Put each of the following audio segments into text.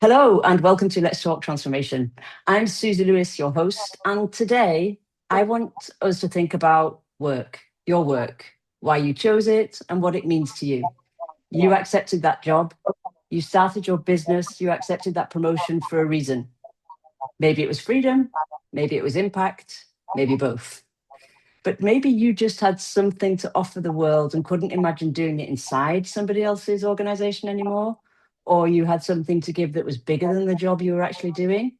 Hello, and welcome to Let's Talk Transformation. I'm Susie Lewis, your host, and today I want us to think about work, your work, why you chose it, and what it means to you. You accepted that job, you started your business, you accepted that promotion for a reason. Maybe it was freedom, maybe it was impact, maybe both. But maybe you just had something to offer the world and couldn't imagine doing it inside somebody else's organization anymore. Or you had something to give that was bigger than the job you were actually doing.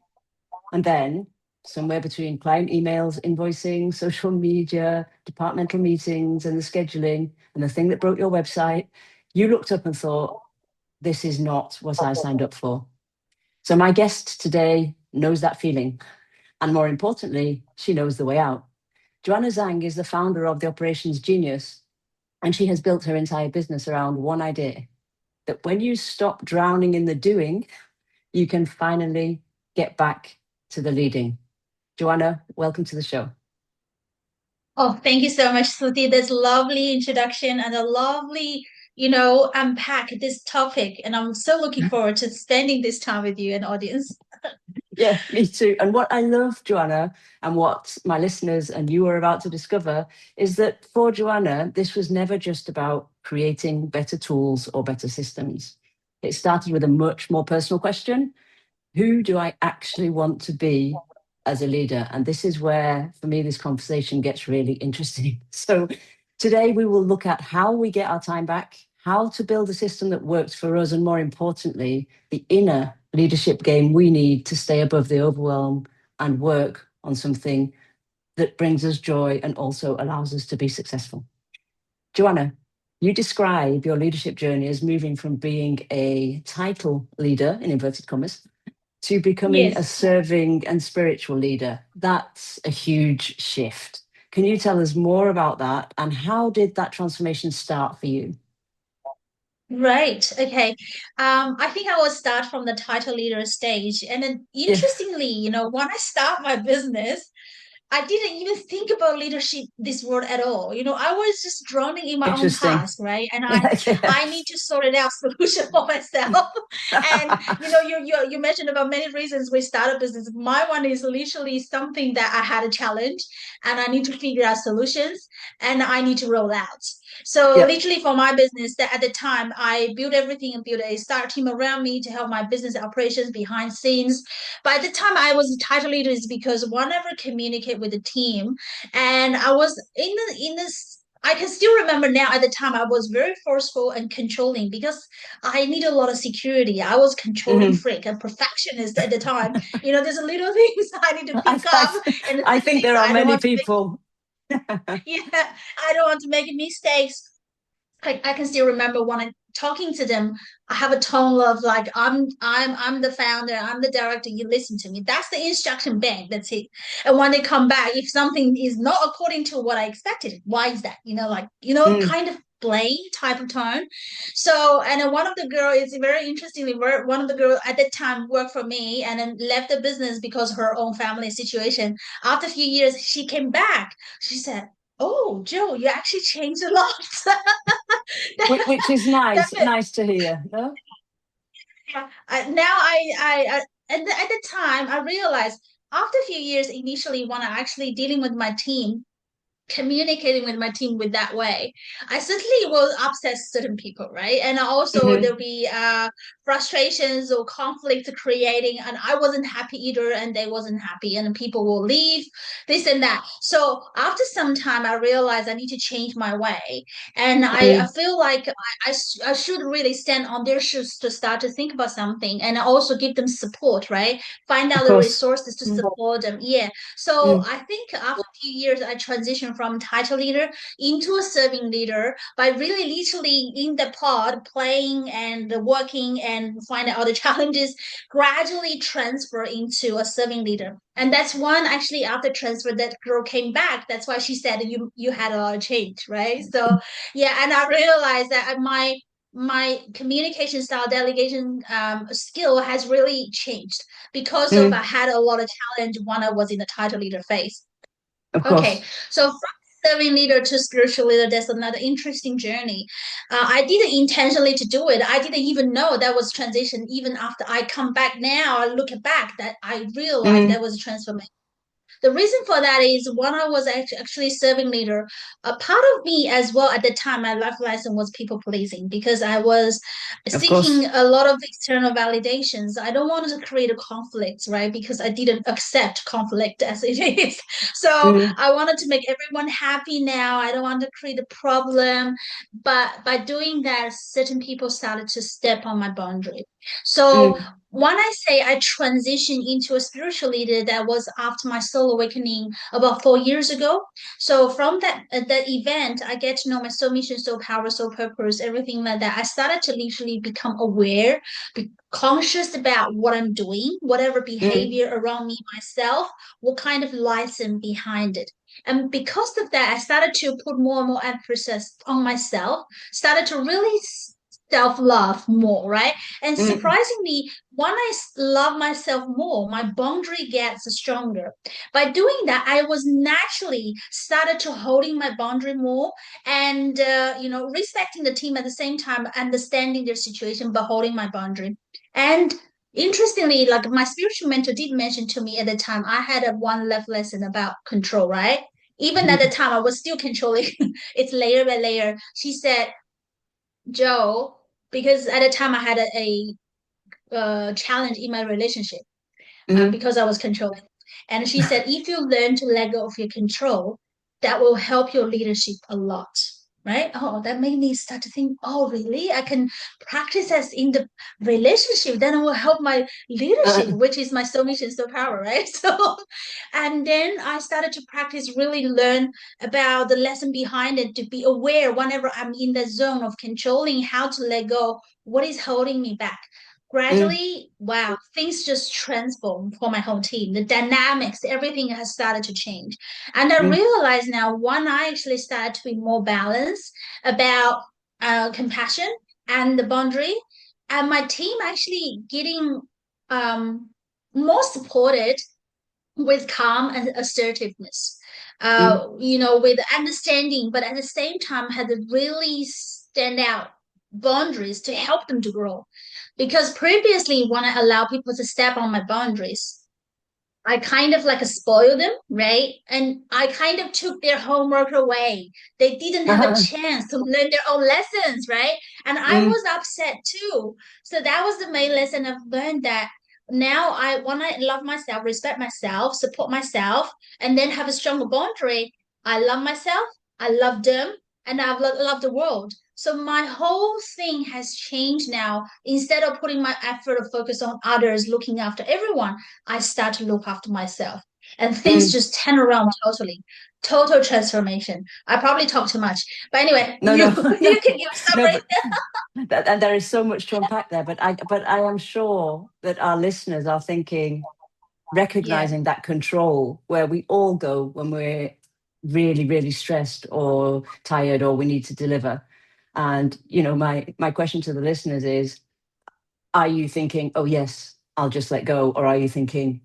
And then, somewhere between client emails, invoicing, social media, departmental meetings, and the scheduling, and the thing that broke your website, you looked up and thought, this is not what I signed up for. So, my guest today knows that feeling. And more importantly, she knows the way out. Joanna Zhang is the founder of the Operations Genius, and she has built her entire business around one idea that when you stop drowning in the doing, you can finally get back to the leading. Joanna, welcome to the show. Oh, thank you so much, Suti. That's lovely introduction and a lovely, unpack this topic. And I'm so looking forward to spending this time with you and audience. Yeah, me too. And what I love, Joanna, and what my listeners and you are about to discover is that for Joanna, this was never just about creating better tools or better systems. It started with a much more personal question. Who do I actually want to be as a leader? And this is where, for me, this conversation gets really interesting. So, today we will look at how we get our time back, how to build a system that works for us, and more importantly, the inner leadership game we need to stay above the overwhelm and work on something that brings us joy and also allows us to be successful. Joanna, you describe your leadership journey as moving from being a title leader, in inverted commas, to becoming a Yes. serving and spiritual leader. That's a huge shift. Can you tell us more about that and how did that transformation start for you? Right. Okay. I think I will start from the title leader stage. And then Yeah, interestingly, when I start my business, I didn't even think about leadership this word at all. I was just drowning in my own interesting. task, right? And I Yeah. I need to sort it out solution for myself. And you mentioned about many reasons we start a business. My one is literally something that I had a challenge and I need to figure out solutions and I need to roll out. So Yeah. literally for my business, that at the time I built everything and built a star team around me to help my business operations behind scenes. But at the time I was a title leader is because whenever I communicate with the team, and I was in this. I can still remember now at the time I was very forceful and controlling because I need a lot of security. I was controlling Mhm. freak and perfectionist at the time. There's a little things I need to I, pick I, up and the I think things there are I don't many want to make. people. Yeah, I don't want to make mistakes. I can still remember when I'm talking to them, I have a tone of like I'm the founder, I'm the director, you listen to me. That's the instruction bank. That's it. And when they come back, if something is not according to what I expected, why is that? Mm, Kind of blame type of tone. So and then one of the girl is very interestingly, one of the girl at that time worked for me and then left the business because her own family situation. After a few years, she came back. She said, "Oh, Joe, you actually changed a lot." which is That nice, nice to hear. No? now at the time I realized after a few years initially when I actually dealing with my team communicating with my team with that way, I certainly will upset certain people, right? And also Hmm. there'll be frustrations or conflict creating, and I wasn't happy either, and they wasn't happy, and people will leave, this and that. So after some time, I realized I need to change my way, and I Mm, feel like I should really stand on their shoes to start to think about something, and also give them support, right? Find of out the course. resources to support them. Yeah, so Mm, I think after a few years, I transitioned from title leader into a serving leader by really literally in the pod playing and working and finding out the challenges, gradually transfer into a serving leader. And that's one actually after transfer that girl came back. That's why she said you had a lot of change, right? So yeah, and I realized that my communication style delegation skill has really changed because of mm, I had a lot of challenge when I was in the title leader phase. of Okay, course. so serving leader to spiritual leader, there's another interesting journey. I didn't intentionally to do it. I didn't even know that was transition. Even after I come back now, I look back that I realized Mm, that was a transformation. The reason for that is when I was actually serving leader, a part of me as well at the time, my life lesson was people pleasing because I was of seeking course. a lot of external validations. I don't want to create a conflict, right? Because I didn't accept conflict as it is. So Mm, I wanted to make everyone happy now. I don't want to create a problem. But by doing that, certain people started to step on my boundary. So mm, when I say I transitioned into a spiritual leader, that was after my soul awakening about 4 years ago. So from that event, I get to know my soul mission, soul power, soul purpose, everything like that. I started to literally become aware, be conscious about what I'm doing, whatever mm, behavior around me, myself, what kind of license behind it. And because of that, I started to put more and more emphasis on myself, started to really self love more, right? And mm, surprisingly, when I love myself more, my boundary gets stronger. By doing that, I was naturally started to holding my boundary more and respecting the team at the same time, understanding their situation, but holding my boundary. And interestingly, like my spiritual mentor did mention to me at the time, I had a one left lesson about control, right? Even at the mm, time, I was still controlling. It's layer by layer. She said, Joe, because at the time I had a challenge in my relationship mm, because I was controlling. And she said, if you learn to let go of your control, that will help your leadership a lot. Right? Oh, that made me start to think, oh, really? I can practice as in the relationship, then it will help my leadership, uh, which is my soul mission, soul power, right? So, and then I started to practice, really learn about the lesson behind it, to be aware whenever I'm in the zone of controlling, how to let go, what is holding me back. mm, Gradually, wow, things just transformed for my whole team. The dynamics, everything has started to change. And I mm, realized now when I actually started to be more balanced about compassion and the boundary, and my team actually getting um, more supported with calm and assertiveness, mm, with understanding, but at the same time had to really stand out boundaries to help them to grow. Because previously, when I allow people to step on my boundaries, I kind of like spoil them, right? And I kind of took their homework away. They didn't have a uh-huh, chance to learn their own lessons, right? And I mm, was upset too. So that was the main lesson I've learned, that now I when I love myself, respect myself, support myself, and then have a stronger boundary. I love myself, I love them, and I love the world. So my whole thing has changed now. Instead of putting my effort or focus on others, looking after everyone, I start to look after myself. And things mm. just turn around totally. Total transformation. I probably talk too much. But anyway, No, you no, no, you can give a no, summary. but and there is so much to unpack there. But I am sure that our listeners are thinking, Yeah. recognizing that control where we all go when we're really, really stressed or tired or we need to deliver. And my question to the listeners is, are you thinking, oh yes, I'll just let go, or are you thinking,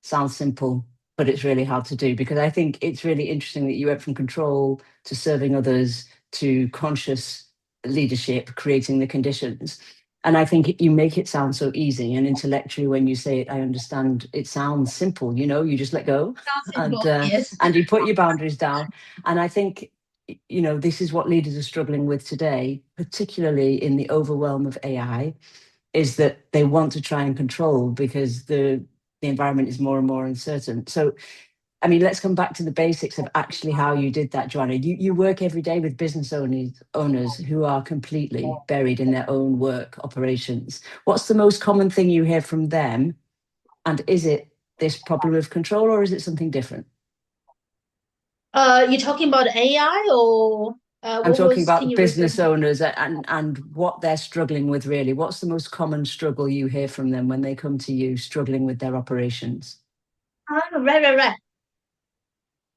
sounds simple, but it's really hard to do? Because I think it's really interesting that you went from control to serving others to conscious leadership, creating the conditions. And I think you make it sound so easy, and intellectually, when you say it, I understand it sounds simple. You just let go, Sounds and simple. Yes. you put your boundaries down. And I think this is what leaders are struggling with today, particularly in the overwhelm of AI, is that they want to try and control because the environment is more and more uncertain. So, I mean, let's come back to the basics of actually how you did that, Joanna. You work every day with business owners who are completely buried in their own work operations. What's the most common thing you hear from them? And is it this problem of control, or is it something different? You're talking about AI, or I'm what talking was, can about you refer? business owners and what they're struggling with, really. What's the most common struggle you hear from them when they come to you struggling with their operations? Ah, right, right, right.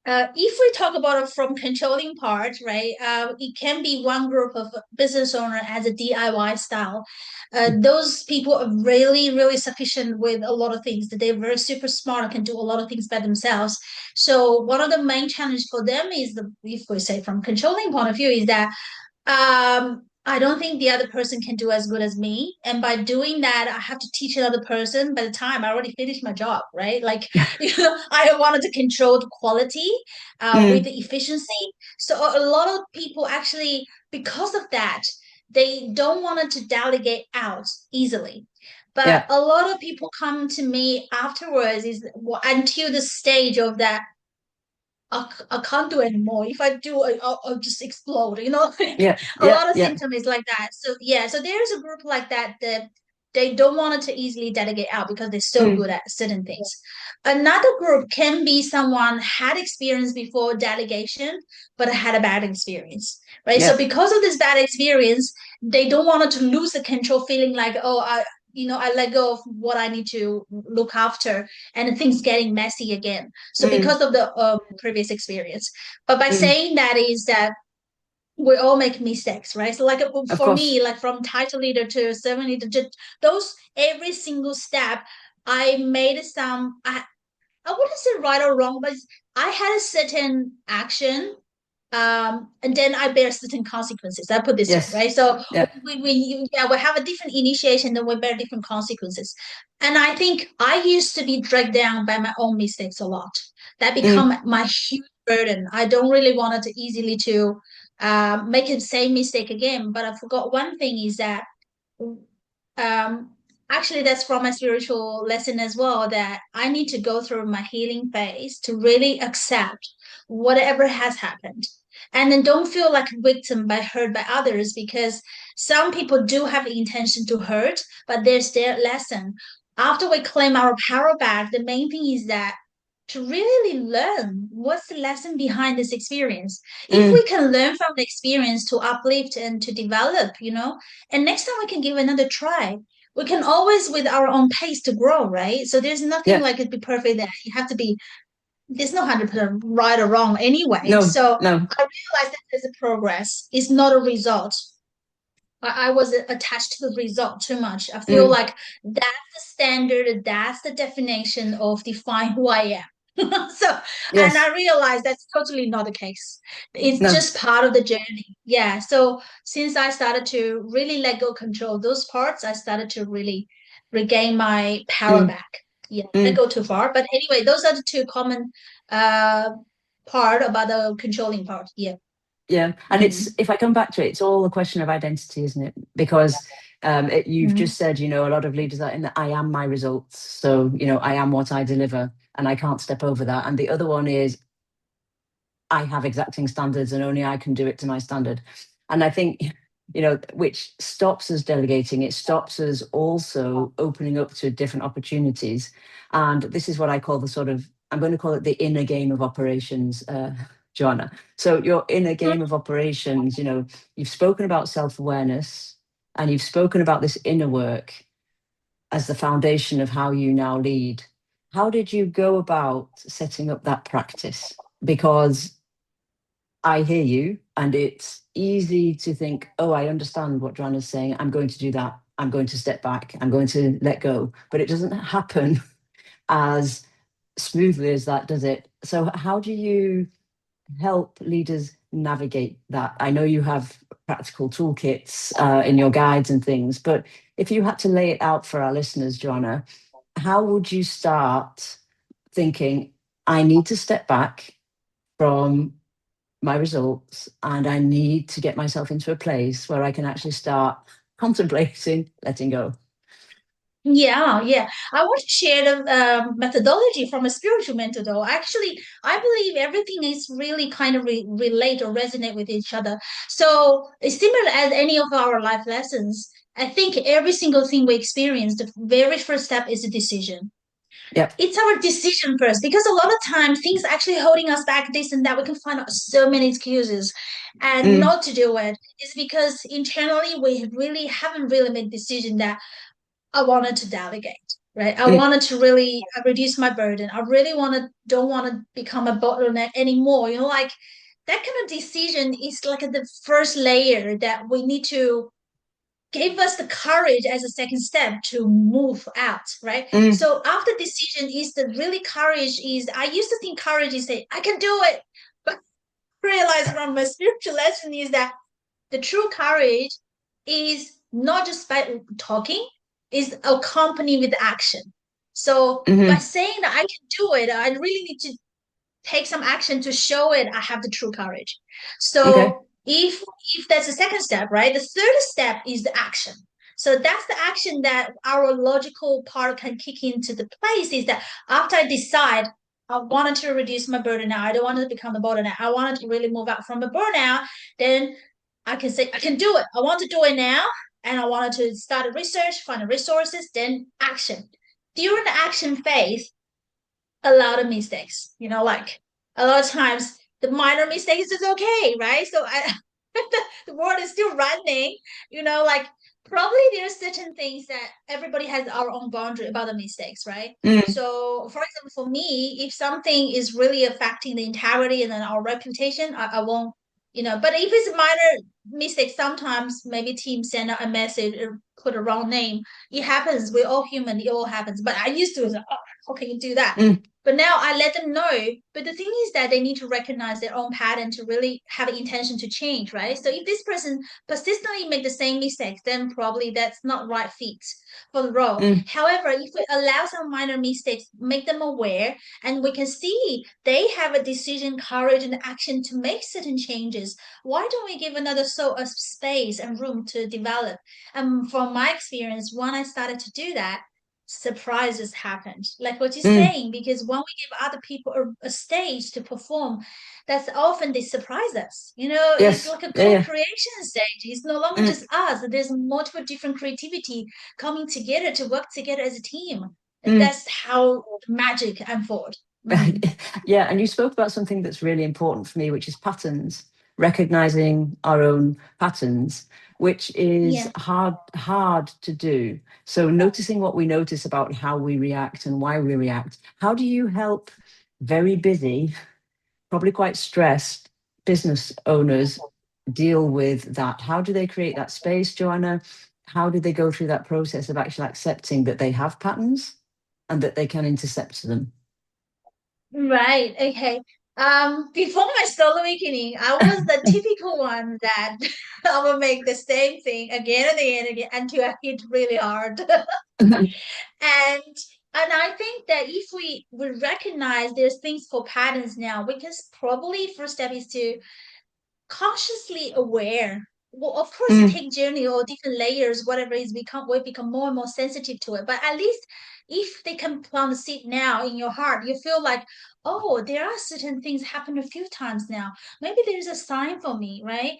If we talk about it from controlling part, right, it can be one group of business owner as a DIY style. Those people are really, really sufficient with a lot of things. That they're very super smart and can do a lot of things by themselves. So one of the main challenges for them is if we say from controlling point of view, is that I don't think the other person can do as good as me. And by doing that, I have to teach another person. By the time I already finished my job, right? Like, I wanted to control the quality with Mm, the efficiency. So a lot of people actually, because of that, they don't want to delegate out easily. But yeah, a lot of people come to me afterwards is until the stage of that I can't do anymore. If I do, I'll just explode. Like yeah, a yeah, lot of yeah. symptoms is like that. So yeah, so there's a group like that that they don't want to easily delegate out because they're so Mm, good at certain things. Another group can be someone had experience before delegation, but had a bad experience, right? So yeah. because of this bad experience, they don't want to lose the control, feeling like, oh, I let go of what I need to look after, and things getting messy again. So Mm, because of the previous experience, but by mm, saying that is that we all make mistakes, right? So like of for course. me, like from title leader to servant leader, just those every single step, I made some. I wouldn't say right or wrong, but I had a certain action, and then I bear certain consequences. I put this way, Yes. right? So Yeah. we have a different initiation, then we bear different consequences. And I think I used to be dragged down by my own mistakes a lot. That Mm, become my huge burden. I don't really want to easily to make the same mistake again. But I forgot one thing is that um, actually that's from my spiritual lesson as well, that I need to go through my healing phase to really accept whatever has happened, and then don't feel like a victim by hurt by others, because some people do have the intention to hurt, but there's their lesson. After we claim our power back, the main thing is that to really learn what's the lesson behind this experience. If we mm, can learn from the experience to uplift and to develop, and next time we can give another try. We can always with our own pace to grow, right? So there's nothing yeah. like it be perfect, that you have to be, there's no 100% right or wrong anyway. No, So no. I realized that there's a progress. It's not a result. I was attached to the result too much. I feel Mm, like that's the standard, that's the definition of define who I am. So, and yes. I realized that's totally not the case. It's No. just part of the journey. Yeah. So since I started to really let go control those parts, I started to really regain my power Mm, back. Yeah, let mm. go too far. But anyway, those are the two common uh part about the controlling part. Yeah. Yeah, and it's Mm-hmm. if I come back to it, it's all a question of identity, isn't it? Because you've Mm-hmm. just said, a lot of leaders are in the I am my results. So, I am what I deliver, and I can't step over that. And the other one is I have exacting standards, and only I can do it to my standard. And I think, which stops us delegating. It stops us also opening up to different opportunities. And this is what I call the sort of, I'm going to call it the inner game of operations, Joanna. So your inner game of operations, you've spoken about self-awareness, and you've spoken about this inner work as the foundation of how you now lead. How did you go about setting up that practice? Because I hear you, and it's easy to think, oh, I understand what Joanna's saying. I'm going to do that. I'm going to step back. I'm going to let go. But it doesn't happen as smoothly as that, does it? So, how do you help leaders navigate that? I know you have practical toolkits in your guides and things, but if you had to lay it out for our listeners, Joanna, how would you start thinking, I need to step back from my results and I need to get myself into a place where I can actually start contemplating letting go? Yeah, yeah. I want to share the methodology from a spiritual mentor, though. Actually, I believe everything is really kind of relate or resonate with each other. So it's similar as any of our life lessons. I think every single thing we experience, the very first step is a decision. Yep. It's our decision first, because a lot of times things actually holding us back, this and that. We can find out so many excuses and Mm, not to do it is because internally we really haven't really made decision that I wanted to delegate. right? I Mm, wanted to really reduce my burden. I really don't want to become a bottleneck anymore. Like that kind of decision is like the first layer that we need to give us the courage as a second step to move out, right? mm, So after decision is the really courage is I used to think courage is say I can do it, but realize from my spiritual lesson is that the true courage is not just by talking, is accompanied with action. So by mm-hmm. saying that I can do it, I really need to take some action to show it I have the true courage. Okay. So if that's the second step, right? The third step is the action. So that's the action that our logical part can kick into the place is that after I decide I wanted to reduce my burnout, I don't want to become a burnout, I wanted to really move out from a burnout, then I can say I can do it. I want to do it now. And I wanted to start a research, find the resources, then action. During the action phase, a lot of mistakes. Like a lot of times the minor mistakes is okay, right? So the world is still running. Like probably there are certain things that everybody has our own boundary about the mistakes, right? Mm, So, for example, for me, if something is really affecting the integrity and then our reputation, I won't. But if it's a minor mistake, sometimes maybe team send out a message or put a wrong name. It happens. We're all human. It all happens. But I used to, oh, how can you do that? mm, But now I let them know. But the thing is that they need to recognize their own pattern to really have an intention to change, right? So if this person persistently make the same mistakes, then probably that's not right fit for the role. mm, However, if we allow some minor mistakes, make them aware, and we can see they have a decision, courage, and action to make certain changes, why don't we give another soul a space and room to develop? And from my experience, when I started to do that, surprises happened like what you're mm. saying, because when we give other people a stage to perform, that's often they surprise us. It's Yes. like a Yeah, yeah. co-creation stage. It's no longer Mm, just us. There's multiple different creativity coming together to work together as a team. mm. That's how magic unfold. Mm. Yeah, and you spoke about something that's really important for me, which is patterns, recognizing our own patterns, which is Yeah. hard to do. So noticing what we notice about how we react and why we react. How do you help very busy, probably quite stressed business owners deal with that? How do they create that space, Joanna? How do they go through that process of actually accepting that they have patterns and that they can intercept them? Right. Okay. Before my solo awakening, I was the typical one that I would make the same thing again and again and again until I hit really hard. And I think that if we recognize there's things for patterns now, because probably first step is to consciously aware. Well, of course, it Mm, takes journey or different layers, whatever is become we become more and more sensitive to it. But at least if they can plant the seed now in your heart, you feel like, oh, there are certain things happen a few times now. Maybe there's a sign for me, right?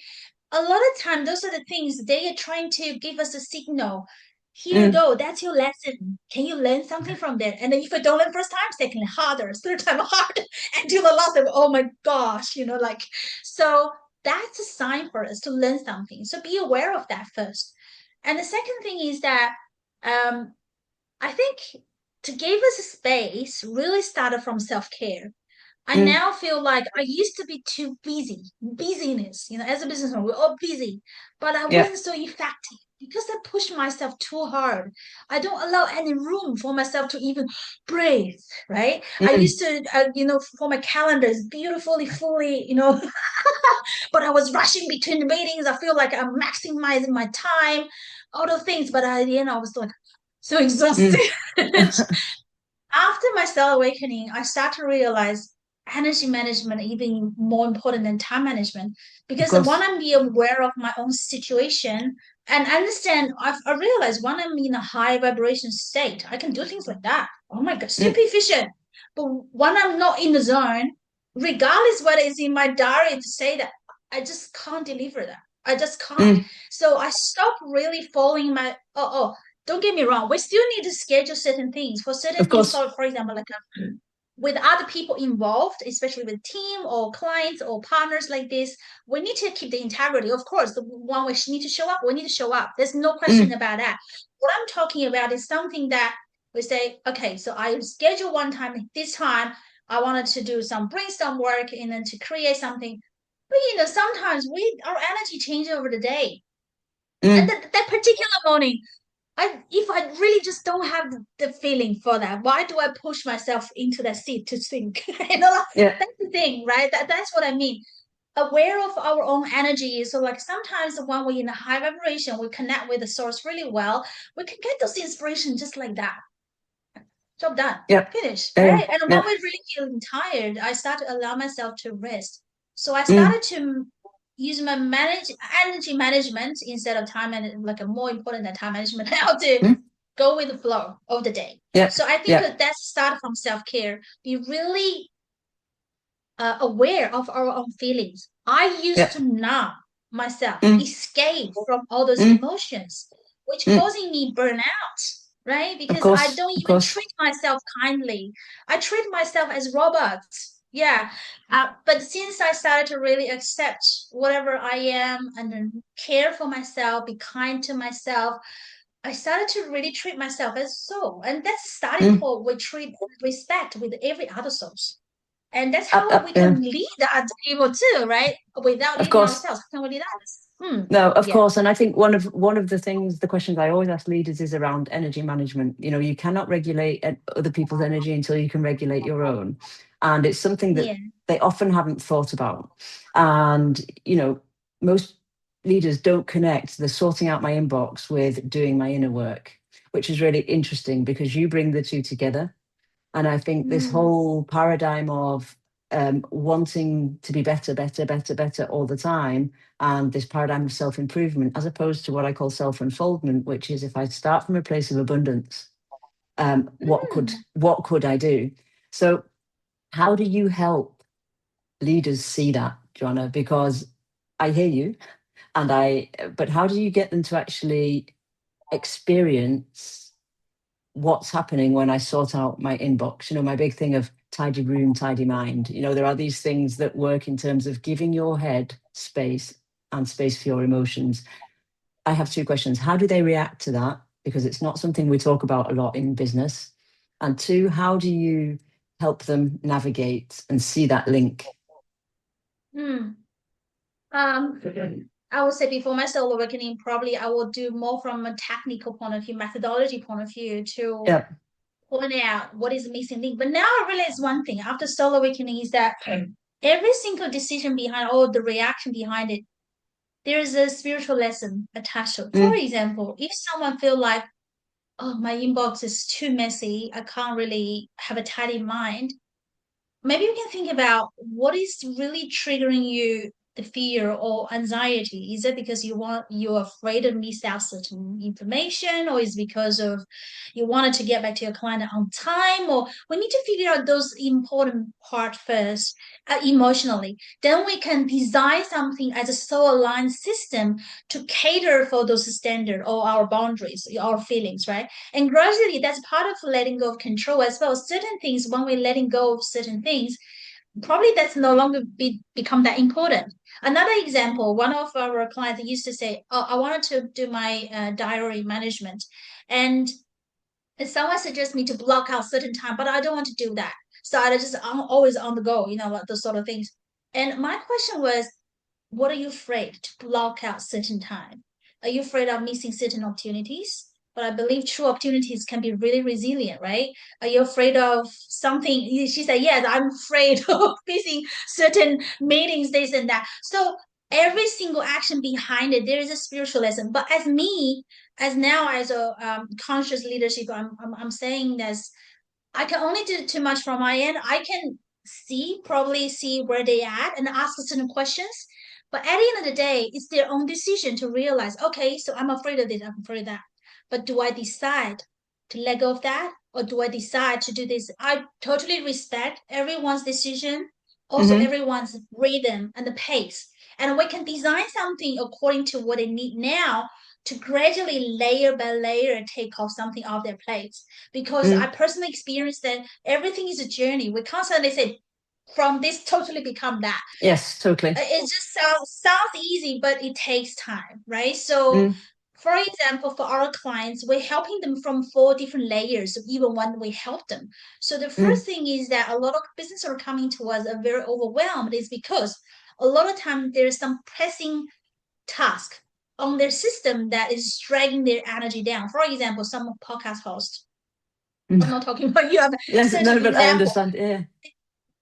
A lot of time those are the things they are trying to give us a signal. Here you mm, go, that's your lesson. Can you learn something from there? And then if you don't learn first time, second harder, third time harder, until the last time, oh my gosh, like so that's a sign for us to learn something. So be aware of that first. And the second thing is that um I think to give us a space really started from self-care. I mm. now feel like I used to be too busy, busyness, as a businessman, we're all busy, but I Yeah. wasn't so effective because I pushed myself too hard. I don't allow any room for myself to even breathe, right? I Mm, used to, for my calendars beautifully, fully, but I was rushing between the meetings. I feel like I'm maximizing my time, all those things, but at the end, I was like so exhausted. mm. After my self awakening, I start to realize energy management even more important than time management, Of because when course. I'm be aware of my own situation and understand, I realize when I'm in a high vibration state, I can do things like that. Oh my god, Mm, super efficient. But when I'm not in the zone, regardless what is in my diary to say that, I just can't deliver that. I just can't. mm. So I stop really following my don't get me wrong, we still need to schedule certain things for certain Of things. course. So, for example, like with other people involved, especially with team or clients or partners like this, we need to keep the integrity. Of course, the one we need to show up, we need to show up. There's no question Mm, about that. What I'm talking about is something that We say, okay, so I schedule one time, this time I wanted to do some brainstorm work and then to create something. But sometimes our energy changes over the day. And Mm. that particular morning, if I really just don't have the feeling for that, why do I push myself into that seat to think? Yeah. That's the thing, right? That's what I mean. Aware of our own energy. So like sometimes when we're in a high vibration, we connect with the source really well. We can get those inspiration just like that. Job done. Yeah. Finish. Yeah. Right. And when Yeah. we're really feeling tired, I start to allow myself to rest. So I Mm. started to use my energy management instead of time and like a more important than time management, how to Mm. go with the flow of the day. Yeah. So I think Yeah. that's start from self-care. Be really aware of our own feelings. I used Yeah. to numb myself, Mm. escape from all those Mm. emotions, which Mm. causing me burnout, right? Of Because I course. don't Of even course. treat myself kindly. I treat myself as robots. Yeah. But since I started to really accept whatever I am and then care for myself, be kind to myself, I started to really treat myself as soul. And that's the starting Mm. point. We treat respect with every other souls. And that's how we Yeah. can lead other people too, right? Without Of leading course. ourselves, how can we lead others? Hmm. No, of Yeah. course. And I think one of the things, the questions I always ask leaders is around energy management. You cannot regulate other people's energy until you can regulate your own. And it's something that Yeah. they often haven't thought about. And, most leaders don't connect the sorting out my inbox with doing my inner work, which is really interesting because you bring the two together. And I think this Hmm. whole paradigm of wanting to be better, better, better, better all the time, and this paradigm of self improvement, as opposed to what I call self unfoldment, which is if I start from a place of abundance, Hmm. what could I do? So, how do you help leaders see that, Joanna? Because I hear you, but how do you get them to actually experience what's happening when I sort out my inbox? My big thing of tidy room, tidy mind. There are these things that work in terms of giving your head space and space for your emotions. I have two questions. How do they react to that? Because it's not something we talk about a lot in business. And two, how do you help them navigate and see that link? Hmm. Um, I would say before my solo awakening, probably I will do more from a technical point of view, methodology point of view to Yeah. point out what is the missing link. But now I realize one thing after solo awakening is that every single decision behind or the reaction behind it, there is a spiritual lesson attached to it. For Mm, example, if someone feel like, oh, my inbox is too messy, I can't really have a tidy mind, maybe you can think about what is really triggering you the fear or anxiety. Is it because you're afraid to miss out certain information, or is it because of you wanted to get back to your client on time? Or we need to figure out those important part first, emotionally. Then we can design something as a soul aligned system to cater for those standard or our boundaries, our feelings, right? And gradually, that's part of letting go of control as well. Certain things, when we're letting go of certain things, probably that's no longer become that important. Another example, one of our clients used to say, oh, I wanted to do my diary management. And someone suggests me to block out certain time, but I don't want to do that. So I'm always on the go, like those sort of things. And my question was, what are you afraid to block out certain time? Are you afraid of missing certain opportunities? But I believe true opportunities can be really resilient, right? Are you afraid of something? She said, yes, I'm afraid of missing certain meetings, this and that. So every single action behind it, there is a spiritual lesson. But as me, as now as a conscious leadership, I'm saying this, I can only do too much from my end. I can probably see where they at and ask certain questions. But at the end of the day, it's their own decision to realize, okay, so I'm afraid of this, I'm afraid of that. But do I decide to let go of that? Or do I decide to do this? I totally respect everyone's decision, also hmm everyone's rhythm and the pace. And we can design something according to what they need now to gradually layer by layer take off something off their plates, because I mm. personally experienced that everything is a journey. We can't suddenly say from this totally become that. Yes, totally. It just sounds easy, but it takes time, right? So Mm. for example, for our clients, we're helping them from four different layers, even when we help them. So the Mm, first thing is that a lot of business are coming to us are very overwhelmed is because a lot of time there's some pressing task on their system that is dragging their energy down. For example, some podcast hosts, I'm mm. not talking about you, I'm Yes, just no, an but I example. understand. Yeah.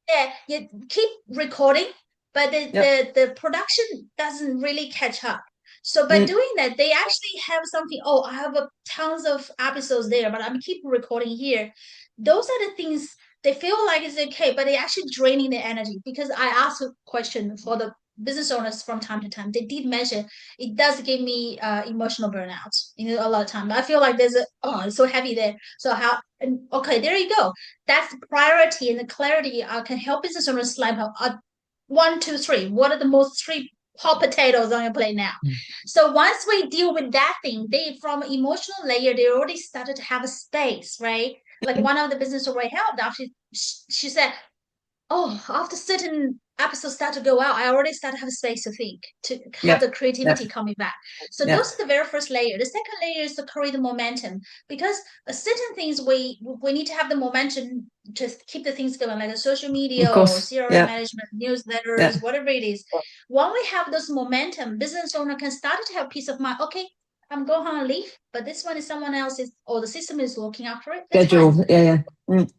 Yeah, you keep recording, but Yep. the production doesn't really catch up. So by Mm, doing that, they actually have something. Oh, I have tons of episodes there, but I'm keep recording here. Those are the things they feel like it's okay, but they actually draining their energy because I asked a question for the business owners from time to time. They did measure it does give me emotional burnout. A lot of time. I feel like there's a it's so heavy there. So how and okay, there you go. That's priority and the clarity can help business owners slide up. One, two, three. What are the most three hot potatoes on your plate now? mm. So once we deal with that thing, they from emotional layer, they already started to have a space, right? Like one of the business owners I helped after she said, oh, after certain episodes start to go out, I already start to have space to think, to have Yep. the creativity Yep. coming back. So those Yep. are the very first layer. The second layer is to create the momentum because certain things we need to have the momentum to keep the things going, like a social Of media or course. CRM Yeah. management, Yeah. newsletters, whatever it is. When we have this momentum, business owner can start to have peace of mind. Okay, I'm going on a leave, but this one is someone else's or the system is looking after it. That's fine. Schedule. Yeah. Yeah. Mm,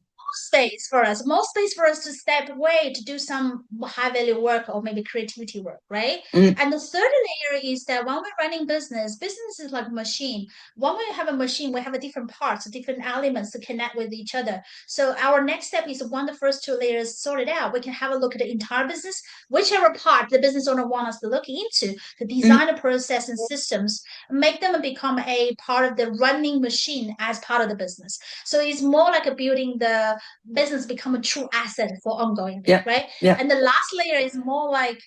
More space for us to step away to do some high value work or maybe creativity work, right? mm. And the third layer is that when we're running business is like a machine. When we have a machine, we have a different parts, different elements to connect with each other. So our next step is when the first two layers sorted out, we can have a look at the entire business, whichever part the business owner wants us to look into, to Mm, design a process and systems, make them become a part of the running machine as part of the business. So it's more like a building the business become a true asset for ongoing there, yeah. right? Yeah. And the last layer is more like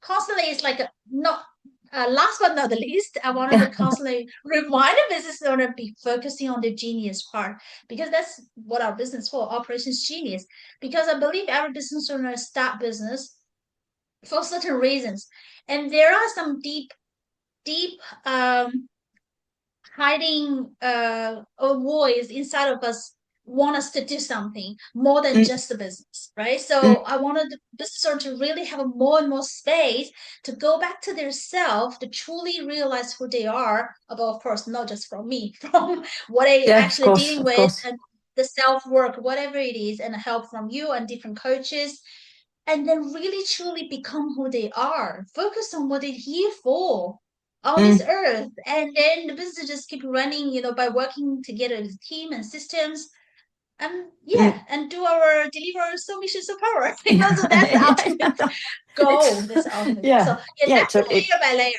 constantly it's like not last but not the least, I wanted Yeah. to constantly remind the business owner to be focusing on the genius part because that's what our business for, operations genius. Because I believe every business owner start business for certain reasons, and there are some deep hiding a voice inside of us want us to do something more than Mm, just the business, right? mm. So I wanted the business owner to really have a more and more space to go back to their self, to truly realize who they are. But of course, not just from me, from what I Yeah. Of actually course. dealing Of with course. and the self work, whatever it is, and help from you and different coaches and then really truly become who they are. Focus on what they're here for on this Mm, earth. And then the business just keep running, by working together as a team and systems. And mm. yeah, and do our deliver our so missions of power. So that's the Yeah. ultimate goal. It's That's the ultimate goal. So yeah. yeah, Yeah. that's So it layer by layer.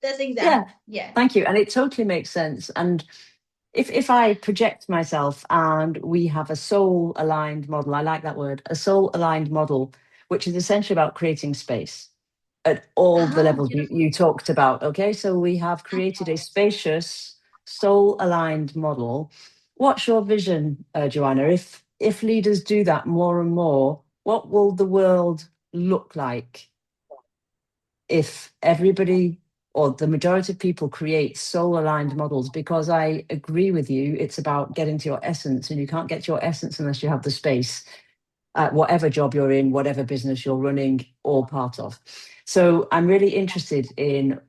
That's an yeah. example. Yeah. Thank you. And it totally makes sense. And if I project myself and we have a soul aligned model, I like that word, a soul aligned model, which is essentially about creating space at all the Ah, levels beautiful. you talked about. Okay, so we have created a spacious, soul aligned model. What's your vision, Joanna? If leaders do that more and more, what will the world look like if everybody or the majority of people create soul aligned models? Because I agree with you, it's about getting to your essence, and you can't get to your essence unless you have the space at whatever job you're in, whatever business you're running or part of. So I'm really interested in,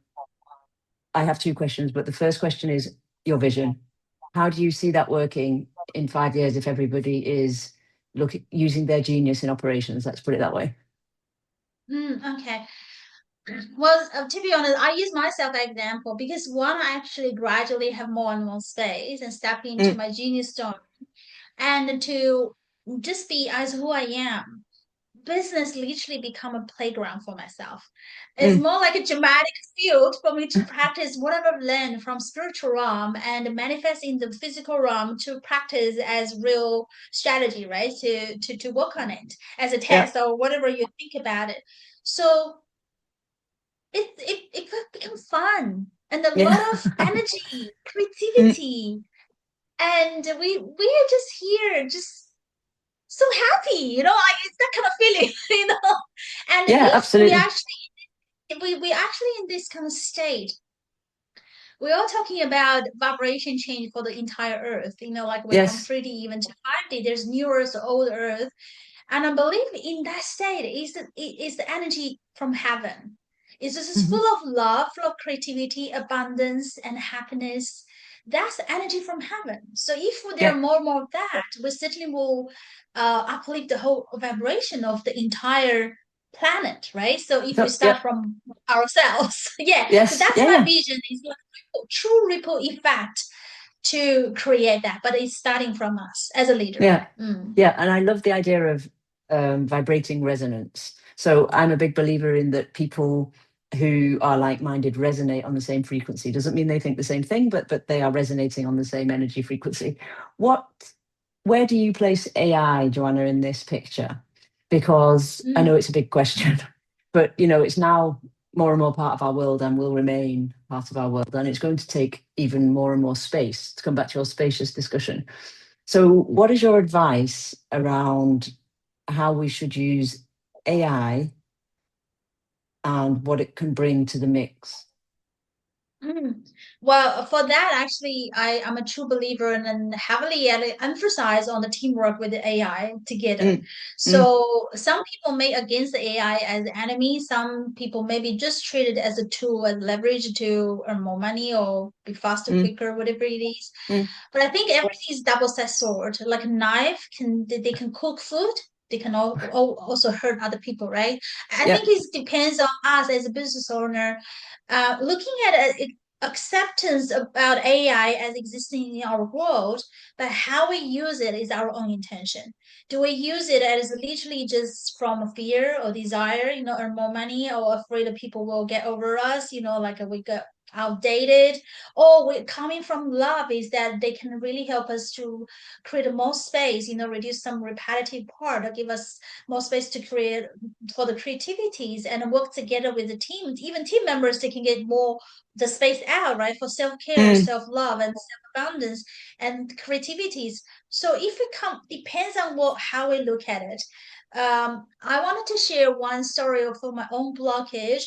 I have two questions, but the first question is your vision. How do you see that working in 5 years if everybody is using their genius in operations? Let's put it that way. Okay. Well, to be honest, I use myself as example because one, I actually gradually have more and more space and step into Mm, my genius zone and to just be as who I am. Business literally become a playground for myself. It's mm, more like a dramatic field for me to practice whatever I've learned from spiritual realm and manifest in the physical realm to practice as real strategy, right? To work on it as a yeah, test or whatever you think about it. So it could become fun and a lot yeah. of energy, Mm, creativity, and we are just here, just so happy, like it's that kind of feeling, And yeah, if we absolutely. actually, we actually in this kind of state, we're all talking about vibration change for the entire Earth. Like we're from Yes. 3D even to 5D. There's new Earth, old Earth, and I believe in that state is the energy from heaven. It's just Hmm. full of love, full of creativity, abundance, and happiness. That's the energy from heaven. So if there Yeah. are more and more of that, we certainly will uplift the whole vibration of the entire planet, right? So if we So, start yeah. from ourselves, yeah. So Yes. that's Yeah. my Yeah. vision. Is like true ripple effect to create that, but it's starting from us as a leader. Yeah. Mm. Yeah. And I love the idea of vibrating resonance. So I'm a big believer in that people who are like-minded resonate on the same frequency. Doesn't mean they think the same thing, but they are resonating on the same energy frequency. What Where do you place AI, Joanna, in this picture? Because I know Mm. it's a big question, but it's now more and more part of our world and will remain part of our world. And it's going to take even more and more space to come back to your spacious discussion. So, what is your advice around how we should use AI and what it can bring to the mix? Mm. Well, for that, actually, I am a true believer and heavily emphasize on the teamwork with the AI together. Mm, mm, So some people may against the AI as the enemy. Some people maybe just treat it as a tool and leverage to earn more money or be faster, mm, quicker, whatever it is. mm. But I think everything is double-edged sword. Like a knife they can cook food, they can also hurt other people, right? I think Yeah. it depends on us as a business owner, looking at acceptance about AI as existing in our world, but how we use it is our own intention. Do we use it as literally just from fear or desire, earn more money, or afraid that people will get over us, like we get outdated, or we're coming from love is that they can really help us to create more space, reduce some repetitive part or give us more space to create for the creativities and work together with the team. Even team members, they can get more the space out, right, for self-care, Mm, self-love, and self-abundance and creativities. So if it come depends on what how we look at it. I wanted to share one story of my own blockage,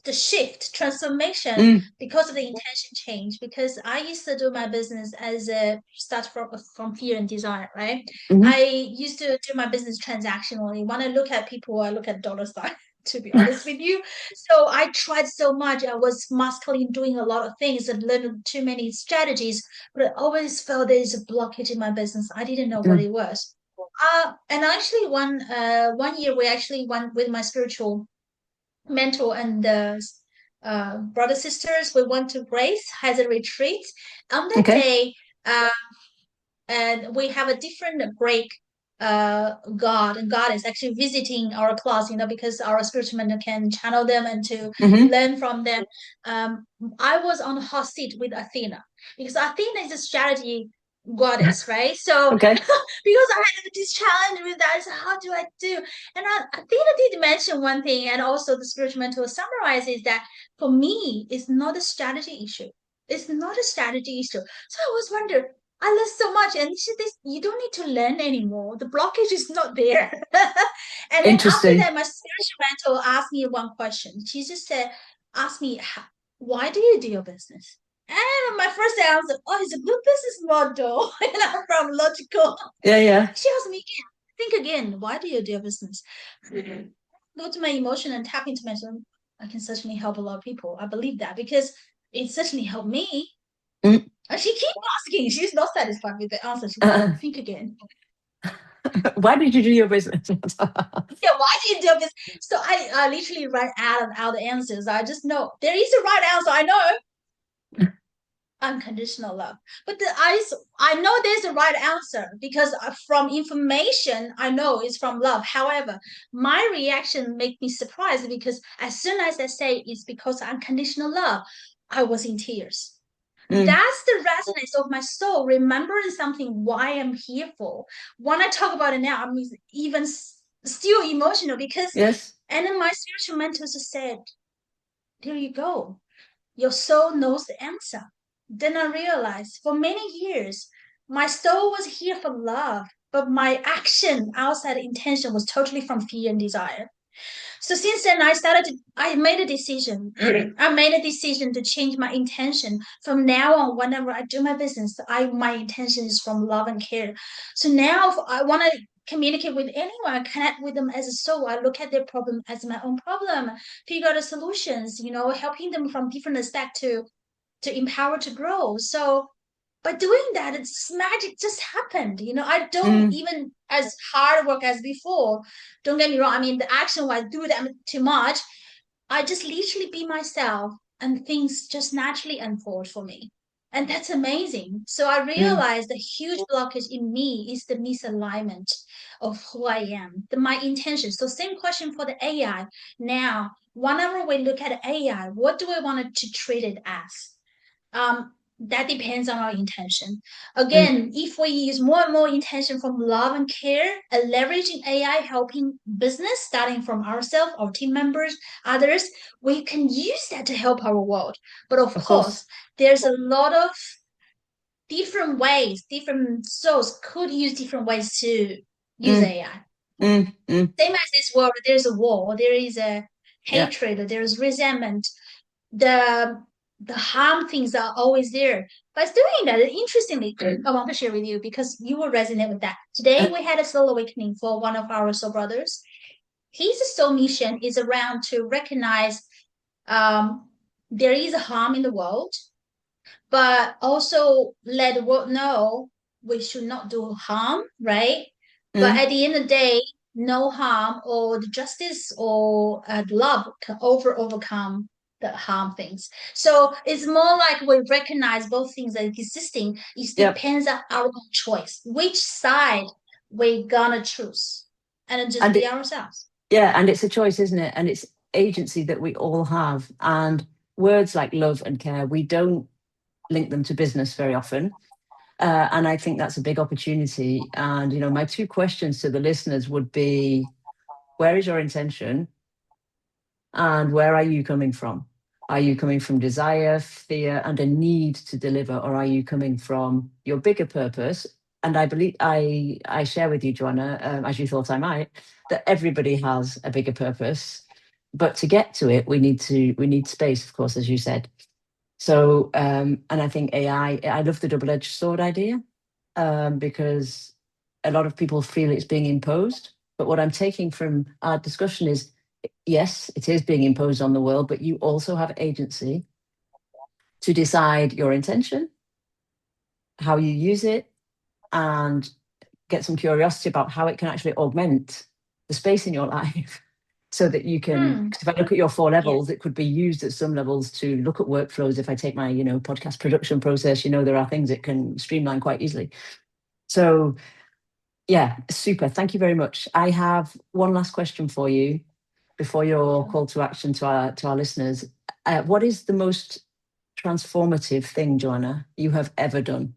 the shift transformation mm, because of the intention change, because I used to do my business as a start from fear and desire, right? mhm. I used to do my business transactionally. When I look at people, I look at dollar sign, to be honest with you. So I tried so much. I was masculine doing a lot of things and learned too many strategies, but I always felt there's a blockage in my business. I didn't know what Mm. it was. And actually one year we actually went with my spiritual mentor and brother sisters. We went to Grace has a retreat. On that Okay. day, uh, and we have a different Greek god and goddess actually visiting our class, because our spiritual mentor can channel them and to Hmm. learn from them. um, I was on a hot seat with Athena because Athena is a strategy goddess, right? So Okay. because I had this challenge with that, so how do I do? And Athena did mention one thing, and also the spiritual mentor summarizes that for me, it's not a strategy issue. It's not a strategy issue. So I was wondering, I learned so much, and this you don't need to learn anymore. The blockage is not there. And then after Interesting. that, my spiritual mentor asked me one question. She just said, "Ask me, why do you do your business?" And my first answer, "Oh, it's a good business model." And I'm from logical. Yeah. Yeah. She asked me again, "Think again. Why do you do your business?" Go to my emotion and tap into myself. I can certainly help a lot of people. I believe that because it certainly helped me. Mm. And she keep asking. She's not satisfied with the answer. She said, Uh, think again. why did you do your business? Yeah, why do you do this? So I literally write out the answers. I just know there is a right answer. I know unconditional love. But I know there's a right answer because from information I know it's from love. However, my reaction make me surprised because as soon as I say it's because of unconditional love, I was in tears. Mm. That's the resonance of my soul, remembering something why I'm here for. When I talk about it now, I'm even still emotional because, Yes. and then my spiritual mentors just said, there you go. Your soul knows the answer. Then I realized for many years, my soul was here for love, but my action outside intention was totally from fear and desire. So since then, I made a decision. I made a decision to change my intention. From now on, whenever I do my business, my intention is from love and care. So now, if I want to communicate with anyone, connect with them as a soul, I look at their problem as my own problem, figure out the solutions, helping them from different aspects to empower to grow. So by doing that, it's magic just happened. I don't Mm, even as hard work as before. Don't get me wrong. I mean, the action wise, do that too much. I just literally be myself and things just naturally unfold for me. And that's amazing. So I mm, realized the huge blockage in me is the misalignment of who I am, my intention. So same question for the AI. Now, whenever we look at AI, what do I want it to treat it as? That depends on our intention. mm. Again, if we use more and more intention from love and care and leveraging AI helping business, starting from ourselves, our team members, others, we can use that to help our world. But of Of course. course, there's a lot of different ways, different souls could use different ways to use Mm, AI. mm, mm. Same as this world, there's a war, there is a Yeah. hatred, there's resentment, the the harm things are always there. By doing that, interestingly, I want to share with you because you will resonate with that. Today Uh, we had a soul awakening for one of our soul brothers. His soul mission is around to recognize there is a harm in the world, but also let the world know we should not do harm, right? But mm. at the end of the day, no harm or the justice or love can overcome the harm things. So it's more like we recognize both things are existing. It Yep. depends on our own choice, which side we're gonna choose, and then just And be it, ourselves. yeah, and it's a choice, isn't it? And it's agency that we all have. And words like love and care, we don't link them to business very often. And I think that's a big opportunity. And, my two questions to the listeners would be, where is your intention? And where are you coming from? Are you coming from desire, fear, and a need to deliver, or are you coming from your bigger purpose? And I believe I share with you, Joanna, as you thought I might, that everybody has a bigger purpose, but to get to it, we need space, of course, as you said. So, and I think I love the double-edged sword idea, because a lot of people feel it's being imposed. But what I'm taking from our discussion is, yes, it is being imposed on the world, but you also have agency to decide your intention, how you use it, and get some curiosity about how it can actually augment the space in your life. So that you can, Hmm. 'cause if I look at your four levels, Yes. it could be used at some levels to look at workflows. If I take my, podcast production process, there are things it can streamline quite easily. So yeah, super. Thank you very much. I have one last question for you before your Sure. call to action to our listeners. What is the most transformative thing, Joanna, you have ever done?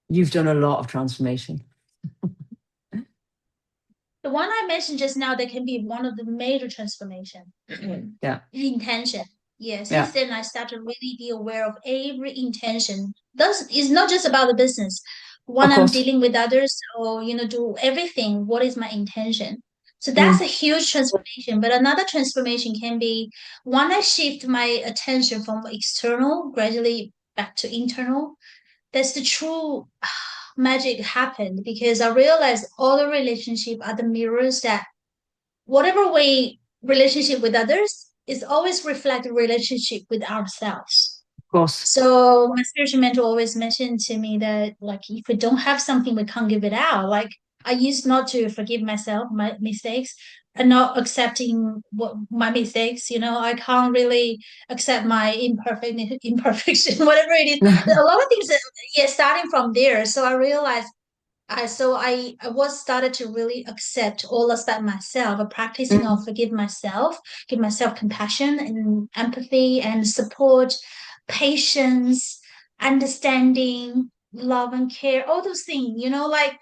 You've done a lot of transformation. The one I mentioned just now, that can be one of the major transformation. Yeah, Intention. Yes, since yeah, then I started really be aware of every intention. Thus, it's not just about the business. of When I'm course. dealing with others or do everything, what is my intention? So that's Mm, a huge transformation. But another transformation can be when I shift my attention from external gradually back to internal. That's the true magic happened because I realized all the relationship are the mirrors that whatever we relationship with others is always reflect the relationship with ourselves. of course. So my spiritual mentor always mentioned to me that like if we don't have something, we can't give it out. Like I used not to forgive myself, my mistakes, and not accepting what my mistakes. I can't really accept my imperfection, whatever it is. A lot of things that, yeah, starting from there. So I realized I was started to really accept all aspect myself, practicing Mm, of forgive myself, give myself compassion and empathy and support, patience, understanding, love and care, all those things, like,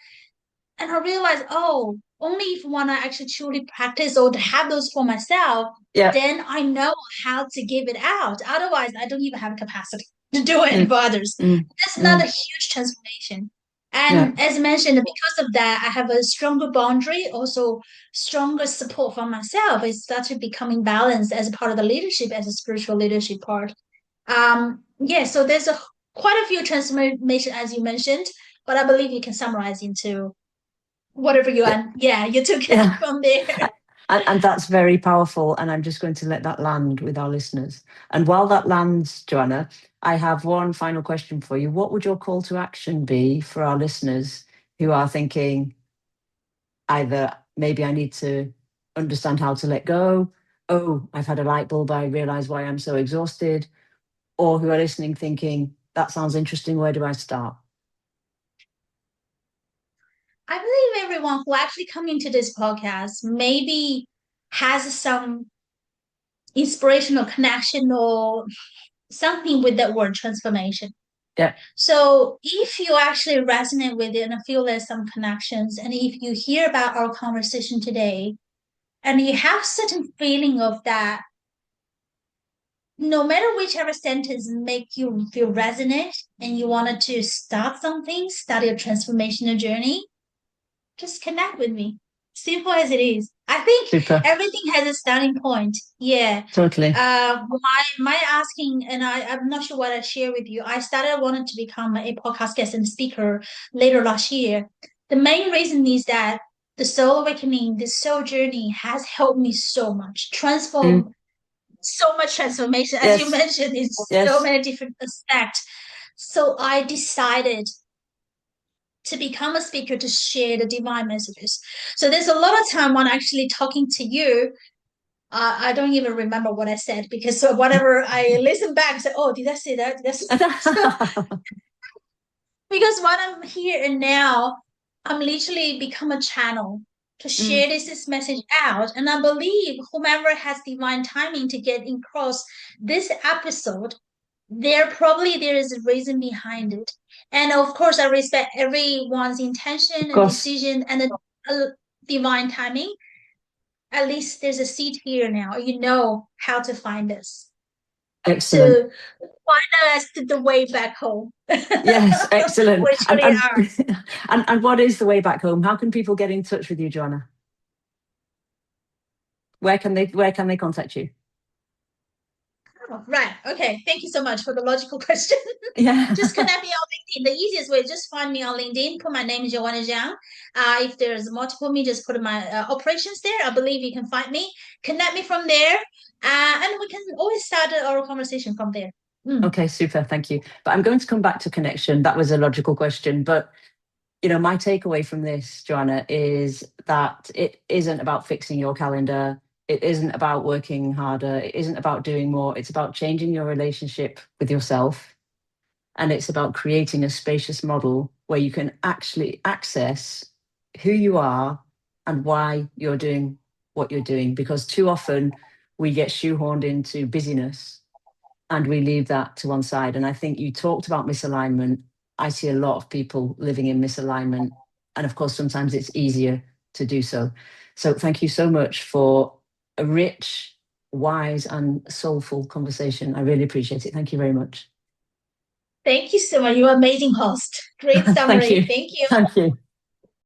and I realized, oh, only if when I actually truly practice or to have those for myself, yeah. then I know how to give it out. Otherwise, I don't even have capacity to do it Mm, for others. mm, That's another mm. huge transformation. Yeah. And as mentioned, because of that, I have a stronger boundary, also stronger support from myself. It started becoming balanced as a part of the leadership, as a spiritual leadership part. Yeah, so there's quite a few transformation as you mentioned, but I believe you can summarize into whatever you Yeah. want. Yeah, you took it Yeah. from there. And that's very powerful. And I'm just going to let that land with our listeners. And while that lands, Joanna, I have one final question for you. What would your call to action be for our listeners who are thinking either maybe I need to understand how to let go? Oh, I've had a light bulb. I realize why I'm so exhausted. Or who are listening thinking, that sounds interesting. Where do I start? I believe everyone who actually come into this podcast maybe has some inspirational connection or something with that word transformation. Yeah. So if you actually resonate with it and feel there's some connections, and if you hear about our conversation today and you have certain feeling of that, no matter whichever sentence make you feel resonant and you wanted to start something, start your transformational journey, just connect with me. Simple as it is. I think Super. everything has a starting point. Yeah. Totally. My asking, and I'm not sure what I share with you. I started wanting to become a podcast guest and speaker later last year. The main reason is that the soul awakening, the soul journey has helped me so much, Mm. transform so much transformation. As you Yes. mentioned, in so Yes. many different aspects. So I decided to become a speaker to share the divine messages. So there's a lot of time when actually talking to you. I don't even remember what I said because so whatever I listen back, I say, "Oh, did I say that? Did I say that?" So because when I'm here and now, I'm literally become a channel to Mm. share this message out, and I believe whomever has divine timing to get across this episode, there is a reason behind it. And of course I respect everyone's Of intention and course. decision and a divine timing. At least there's a seat here now, you know how to find us, Excellent. to find us to the way back home. Yes, excellent. We truly are. And what is the way back home? How can people get in touch with you, Joanna? Where can they contact you? Oh, right, okay, thank you so much for the logical question. Yeah. Just connect me on LinkedIn. The easiest way, just find me on LinkedIn. Put my name is Joanna Zhang. If there's multiple me, just put my operations there. I believe you can find me. Connect me from there, and we can always start our conversation from there. Mm. Okay, super. Thank you. But I'm going to come back to connection. That was a logical question. But my takeaway from this, Joanna, is that it isn't about fixing your calendar. It isn't about working harder. It isn't about doing more. It's about changing your relationship with yourself. And it's about creating a spacious model where you can actually access who you are and why you're doing what you're doing. Because too often we get shoehorned into busyness and we leave that to one side. And I think you talked about misalignment. I see a lot of people living in misalignment. And of course, sometimes it's easier to do so. So thank you so much for a rich, wise, and soulful conversation. I really appreciate it. Thank you very much. Thank you so much. You're an amazing host. Great Thank summary. you. Thank you. Thank you.